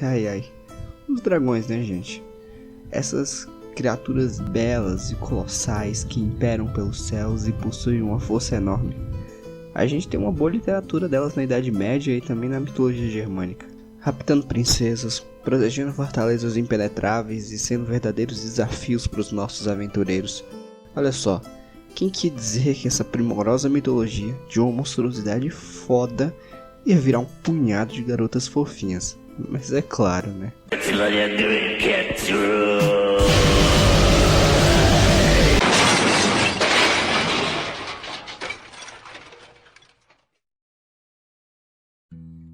Ai ai, os dragões, né, gente? Essas criaturas belas e colossais que imperam pelos céus e possuem uma força enorme. A gente tem uma boa literatura delas na Idade Média e também na mitologia germânica. Raptando princesas, protegendo fortalezas impenetráveis e sendo verdadeiros desafios para os nossos aventureiros. Olha só, quem quer dizer que essa primorosa mitologia de uma monstruosidade foda ia virar um punhado de garotas fofinhas? Mas é claro, né?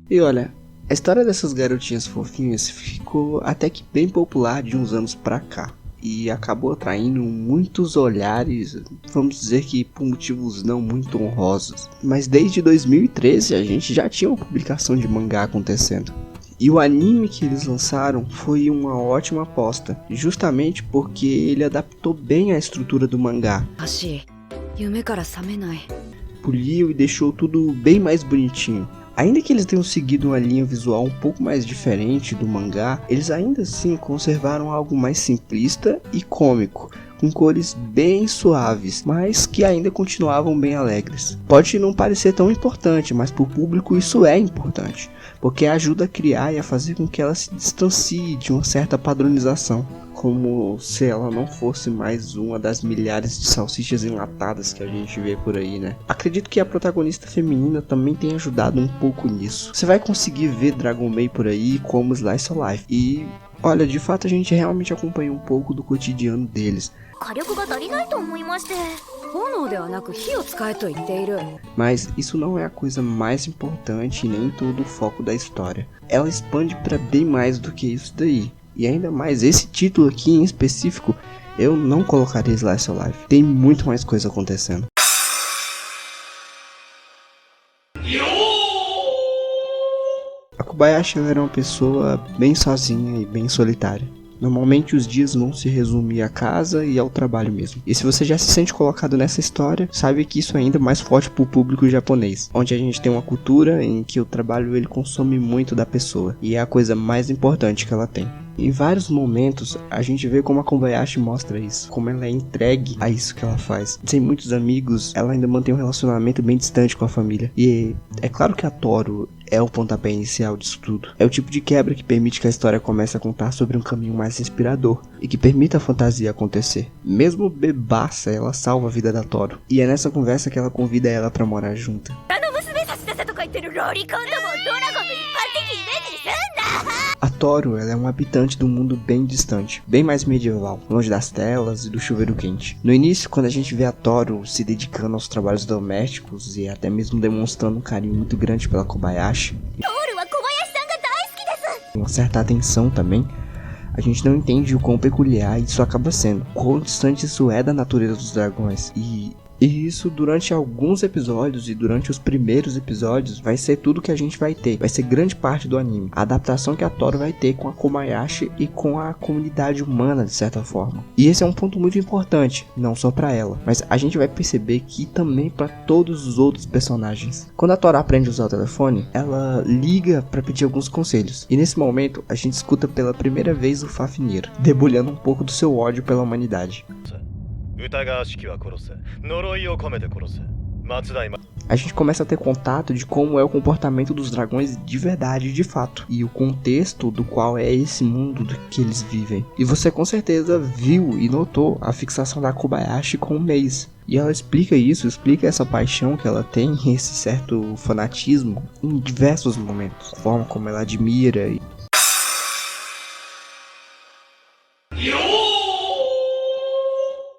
E olha, a história dessas garotinhas fofinhas ficou até que bem popular de uns anos pra cá. E acabou atraindo muitos olhares, vamos dizer que por motivos não muito honrosos. Mas desde 2013 a gente já tinha uma publicação de mangá acontecendo. E o anime que eles lançaram foi uma ótima aposta, justamente porque ele adaptou bem a estrutura do mangá. Poliu e deixou tudo bem mais bonitinho. Ainda que eles tenham seguido uma linha visual um pouco mais diferente do mangá, eles ainda assim conservaram algo mais simplista e cômico, com cores bem suaves, mas que ainda continuavam bem alegres. Pode não parecer tão importante, mas para o público isso é importante, porque ajuda a criar e a fazer com que ela se distancie de uma certa padronização, como se ela não fosse mais uma das milhares de salsichas enlatadas que a gente vê por aí, né? Acredito que a protagonista feminina também tem ajudado um pouco nisso. Você vai conseguir ver Dragon Maid por aí como Slice of Life, e olha, de fato a gente realmente acompanha um pouco do cotidiano deles. Mas isso não é a coisa mais importante e nem todo o foco da história. Ela expande para bem mais do que isso daí. E ainda mais, esse título aqui em específico, eu não colocaria Slice of Life. Tem muito mais coisa acontecendo. A Kobayashi era uma pessoa bem sozinha e bem solitária. Normalmente os dias vão se resumir à casa e ao trabalho mesmo. E se você já se sente colocado nessa história, sabe que isso é ainda mais forte para o público japonês, onde a gente tem uma cultura em que o trabalho ele consome muito da pessoa, e é a coisa mais importante que ela tem. Em vários momentos a gente vê como a Kobayashi mostra isso, como ela é entregue a isso que ela faz. Sem muitos amigos, ela ainda mantém um relacionamento bem distante com a família. E é claro que a Toru é o pontapé inicial disso tudo. É o tipo de quebra que permite que a história comece a contar sobre um caminho mais inspirador e que permita a fantasia acontecer. Mesmo bebaça, ela salva a vida da Toru. E é nessa conversa que ela convida ela pra morar junta. A Toru, ela é uma habitante de um mundo bem distante, bem mais medieval, longe das telas e do chuveiro quente. No início, quando a gente vê a Toru se dedicando aos trabalhos domésticos e até mesmo demonstrando um carinho muito grande pela Kobayashi, uma certa atenção também, a gente não entende o quão peculiar isso acaba sendo, quão distante isso é da natureza dos dragões. E isso durante alguns episódios e durante os primeiros episódios vai ser tudo que a gente vai ter. Vai ser grande parte do anime. A adaptação que a Toru vai ter com a Kobayashi e com a comunidade humana de certa forma. E esse é um ponto muito importante, não só pra ela, mas a gente vai perceber que também pra todos os outros personagens. Quando a Toru aprende a usar o telefone, ela liga pra pedir alguns conselhos. E nesse momento a gente escuta pela primeira vez o Fafnir, debulhando um pouco do seu ódio pela humanidade. A gente começa a ter contato de como é o comportamento dos dragões de verdade, de fato, e o contexto do qual é esse mundo do que eles vivem. E você com certeza viu e notou a fixação da Kobayashi com o Maze. E ela explica isso, explica essa paixão que ela tem, esse certo fanatismo em diversos momentos. A forma como ela admira e...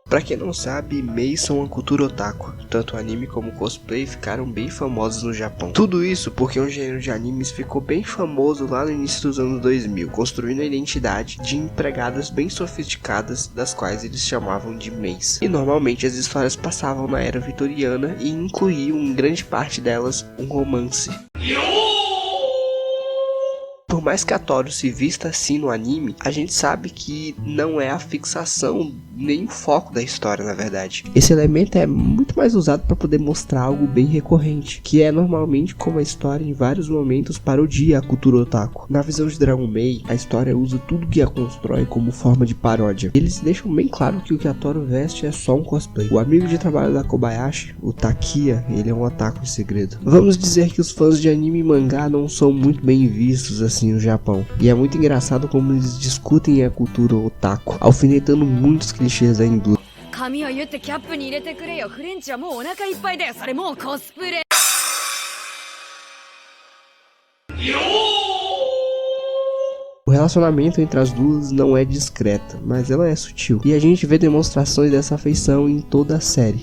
Pra quem não sabe, Mei são uma cultura otaku. Tanto o anime como o cosplay ficaram bem famosos no Japão. Tudo isso porque um gênero de animes ficou bem famoso lá no início dos anos 2000, construindo a identidade de empregadas bem sofisticadas, das quais eles chamavam de Meis. E normalmente as histórias passavam na era vitoriana e incluíam em grande parte delas um romance. Por mais que a Toru se vista assim no anime, a gente sabe que não é a fixação nem o foco da história, na verdade. Esse elemento é muito mais usado para poder mostrar algo bem recorrente, que é normalmente como a história em vários momentos parodia a cultura otaku. Na visão de Dragon Maid, a história usa tudo que a constrói como forma de paródia. Eles deixam bem claro que o que a Toru veste é só um cosplay. O amigo de trabalho da Kobayashi, o Takia, ele é um otaku em segredo. Vamos dizer que os fãs de anime e mangá não são muito bem vistos assim no Japão. E é muito engraçado como eles discutem a cultura otaku, alfinetando muitos clichês da indústria. O relacionamento entre as duas não é discreta, mas ela é sutil. E a gente vê demonstrações dessa afeição em toda a série.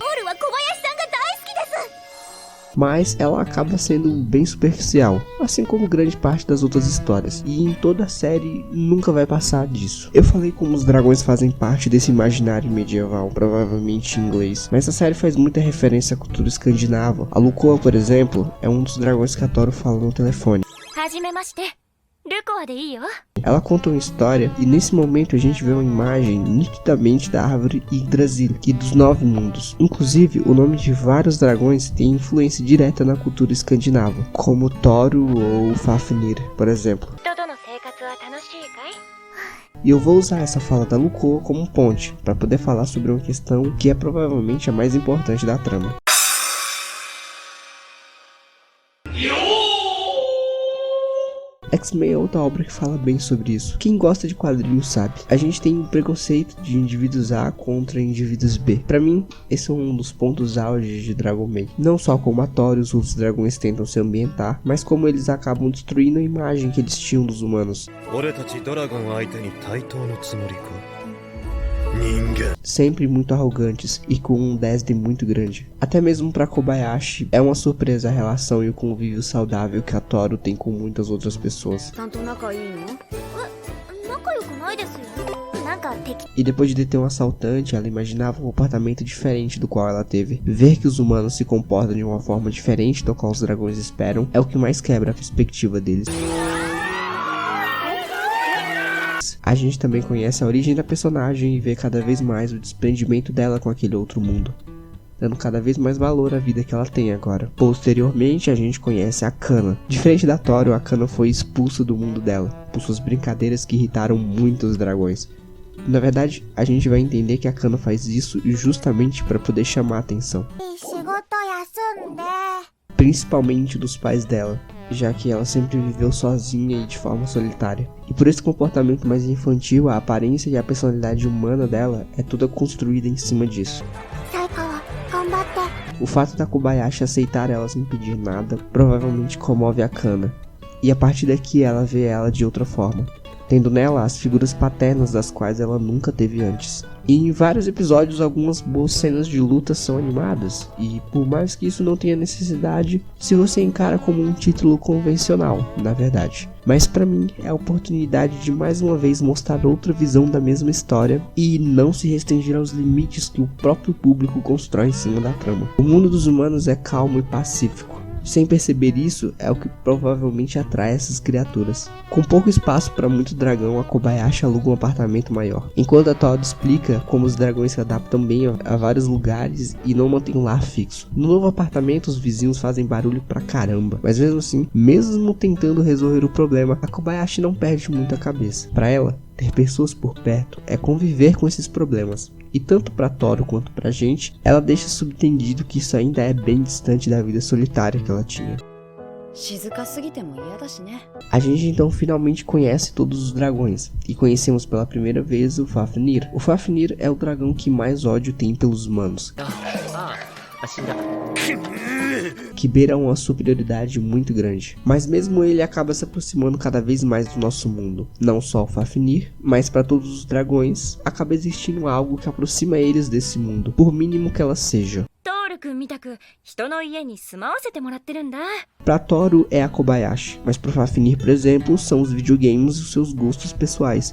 Mas ela acaba sendo bem superficial, assim como grande parte das outras histórias. E em toda a série nunca vai passar disso. Eu falei como os dragões fazem parte desse imaginário medieval, provavelmente em inglês. Mas a série faz muita referência à cultura escandinava. A Lukoa, por exemplo, é um dos dragões que a Toru fala no telefone. Ela conta uma história e nesse momento a gente vê uma imagem nitidamente da árvore Yggdrasil e dos 9 mundos. Inclusive, o nome de vários dragões tem influência direta na cultura escandinava, como Toru ou Fafnir, por exemplo. E eu vou usar essa fala da Lukoa como ponte para poder falar sobre uma questão que é provavelmente a mais importante da trama. X-Men é outra obra que fala bem sobre isso. Quem gosta de quadrinhos sabe. A gente tem um preconceito de indivíduos A contra indivíduos B. Pra mim, esse é um dos pontos auge de Dragon Maid. Não só como a Toru e os outros dragões tentam se ambientar, mas como eles acabam destruindo a imagem que eles tinham dos humanos. Sempre muito arrogantes e com um desdém muito grande. Até mesmo para Kobayashi é uma surpresa a relação e o convívio saudável que a Toru tem com muitas outras pessoas. E depois de deter um assaltante, ela imaginava um comportamento diferente do qual ela teve. Ver que os humanos se comportam de uma forma diferente do qual os dragões esperam é o que mais quebra a perspectiva deles. A gente também conhece a origem da personagem e vê cada vez mais o desprendimento dela com aquele outro mundo, dando cada vez mais valor à vida que ela tem agora. Posteriormente, a gente conhece a Kana. Diferente da Toru, a Kana foi expulsa do mundo dela, por suas brincadeiras que irritaram muitos dragões. Na verdade, a gente vai entender que a Kana faz isso justamente para poder chamar a atenção, principalmente dos pais dela, já que ela sempre viveu sozinha e de forma solitária. E por esse comportamento mais infantil, a aparência e a personalidade humana dela é toda construída em cima disso. O fato da Kobayashi aceitar ela sem pedir nada provavelmente comove a Kana, e a partir daqui ela vê ela de outra forma, tendo nela as figuras paternas das quais ela nunca teve antes. E em vários episódios algumas boas cenas de luta são animadas, e por mais que isso não tenha necessidade, se você encara como um título convencional, na verdade. Mas pra mim é a oportunidade de mais uma vez mostrar outra visão da mesma história e não se restringir aos limites que o próprio público constrói em cima da trama. O mundo dos humanos é calmo e pacífico. Sem perceber isso, é o que provavelmente atrai essas criaturas. Com pouco espaço para muito dragão, a Kobayashi aluga um apartamento maior. Enquanto a Toru explica como os dragões se adaptam bem a vários lugares e não mantêm um lar fixo. No novo apartamento, os vizinhos fazem barulho pra caramba. Mas mesmo assim, mesmo tentando resolver o problema, a Kobayashi não perde muito a cabeça. Para ela, ter pessoas por perto é conviver com esses problemas. E tanto pra Toru quanto pra gente, ela deixa subentendido que isso ainda é bem distante da vida solitária que ela tinha. A gente então finalmente conhece todos os dragões, e conhecemos pela primeira vez o Fafnir. O Fafnir é o dragão que mais ódio tem pelos humanos, que beira uma superioridade muito grande. Mas mesmo ele acaba se aproximando cada vez mais do nosso mundo. Não só o Fafnir, mas para todos os dragões, acaba existindo algo que aproxima eles desse mundo, por mínimo que ela seja. Pra Toru é a Kobayashi, mas pro Fafnir, por exemplo, são os videogames e os seus gostos pessoais.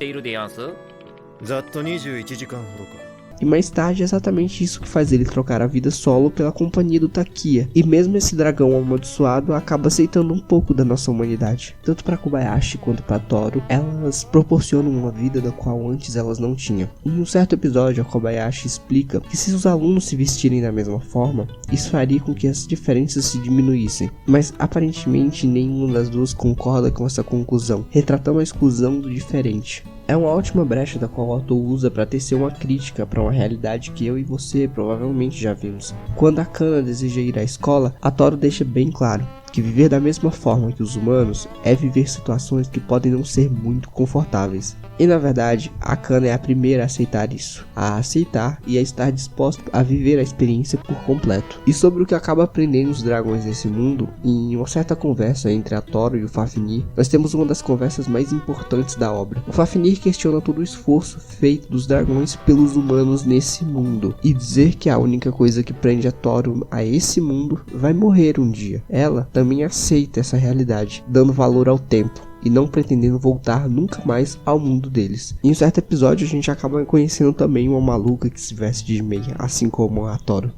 E mais tarde é exatamente isso que faz ele trocar a vida solo pela companhia do Takia. E mesmo esse dragão amaldiçoado acaba aceitando um pouco da nossa humanidade. Tanto para Kobayashi quanto para Toru, elas proporcionam uma vida da qual antes elas não tinham. Em um certo episódio, a Kobayashi explica que se os alunos se vestirem da mesma forma, isso faria com que as diferenças se diminuíssem. Mas aparentemente nenhuma das duas concorda com essa conclusão, retratando a exclusão do diferente. É uma ótima brecha da qual o autor usa para tecer uma crítica para uma realidade que eu e você provavelmente já vimos. Quando a Kana deseja ir à escola, a Toru deixa bem claro que viver da mesma forma que os humanos é viver situações que podem não ser muito confortáveis. E na verdade, a Kana é a primeira a aceitar isso, a aceitar e a estar disposta a viver a experiência por completo. E sobre o que acaba aprendendo os dragões nesse mundo, em uma certa conversa entre a Toru e o Fafnir, nós temos uma das conversas mais importantes da obra. O Fafnir questiona todo o esforço feito dos dragões pelos humanos nesse mundo, e dizer que a única coisa que prende a Toru a esse mundo vai morrer um dia. Ela também aceita essa realidade, dando valor ao tempo e não pretendendo voltar nunca mais ao mundo deles. Em um certo episódio a gente acaba conhecendo também uma maluca que se veste de meia, assim como a Toru.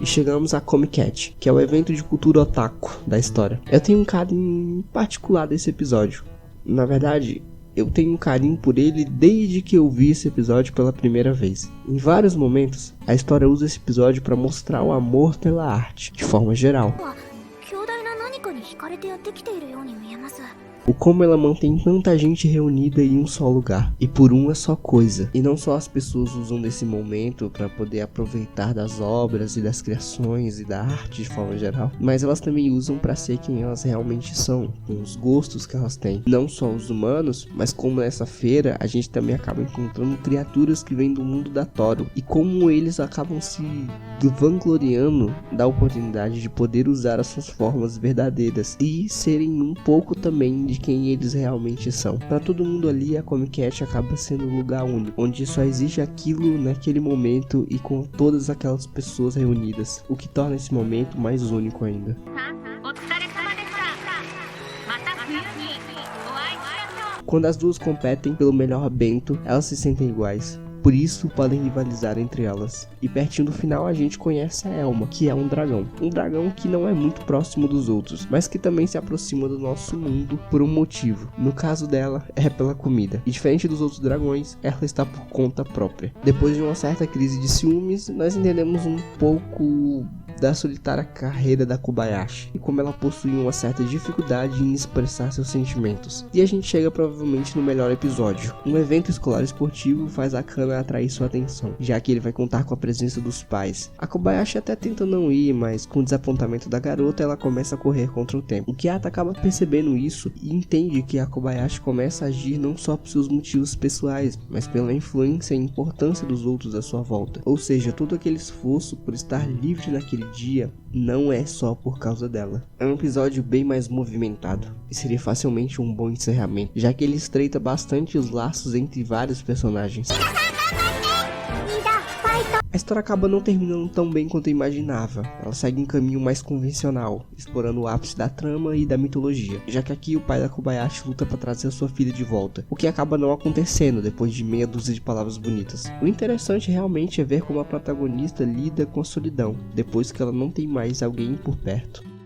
E chegamos a Comic Cat, que é o evento de cultura otaku da história. Eu tenho um carinho particular desse episódio. Na verdade, eu tenho um carinho por ele desde que eu vi esse episódio pela primeira vez. Em vários momentos, a história usa esse episódio para mostrar o amor pela arte, de forma geral. O como ela mantém tanta gente reunida em um só lugar e por uma só coisa. E não só as pessoas usam desse momento para poder aproveitar das obras e das criações e da arte de forma geral, mas elas também usam para ser quem elas realmente são, com os gostos que elas têm. Não só os humanos, mas como nessa feira a gente também acaba encontrando criaturas que vêm do mundo da Toru e como eles acabam se vangloriando da oportunidade de poder usar as suas formas verdadeiras e serem um pouco também de quem eles realmente são. Para todo mundo ali, a Comic Cat acaba sendo um lugar único, onde só existe aquilo naquele momento e com todas aquelas pessoas reunidas, o que torna esse momento mais único ainda. Quando as duas competem pelo melhor bento, elas se sentem iguais. Por isso podem rivalizar entre elas. E pertinho do final a gente conhece a Elma, que é um dragão. Um dragão que não é muito próximo dos outros, mas que também se aproxima do nosso mundo por um motivo. No caso dela, é pela comida. E diferente dos outros dragões, ela está por conta própria. Depois de uma certa crise de ciúmes, nós entendemos um pouco da solitária carreira da Kobayashi e como ela possui uma certa dificuldade em expressar seus sentimentos. E a gente chega provavelmente no melhor episódio. Um evento escolar esportivo faz a Kana atrair sua atenção, já que ele vai contar com a presença dos pais. A Kobayashi até tenta não ir, mas com o desapontamento da garota ela começa a correr contra o tempo. O Kiyata acaba percebendo isso e entende que a Kobayashi começa a agir não só por seus motivos pessoais, mas pela influência e importância dos outros à sua volta. Ou seja, todo aquele esforço por estar livre naquele dia não é só por causa dela. É um episódio bem mais movimentado e seria facilmente um bom encerramento, já que ele estreita bastante os laços entre vários personagens. A história acaba não terminando tão bem quanto eu imaginava. Ela segue um caminho mais convencional, explorando o ápice da trama e da mitologia, já que aqui o pai da Kobayashi luta para trazer a sua filha de volta, o que acaba não acontecendo depois de meia dúzia de palavras bonitas. O interessante realmente é ver como a protagonista lida com a solidão, depois que ela não tem mais alguém por perto.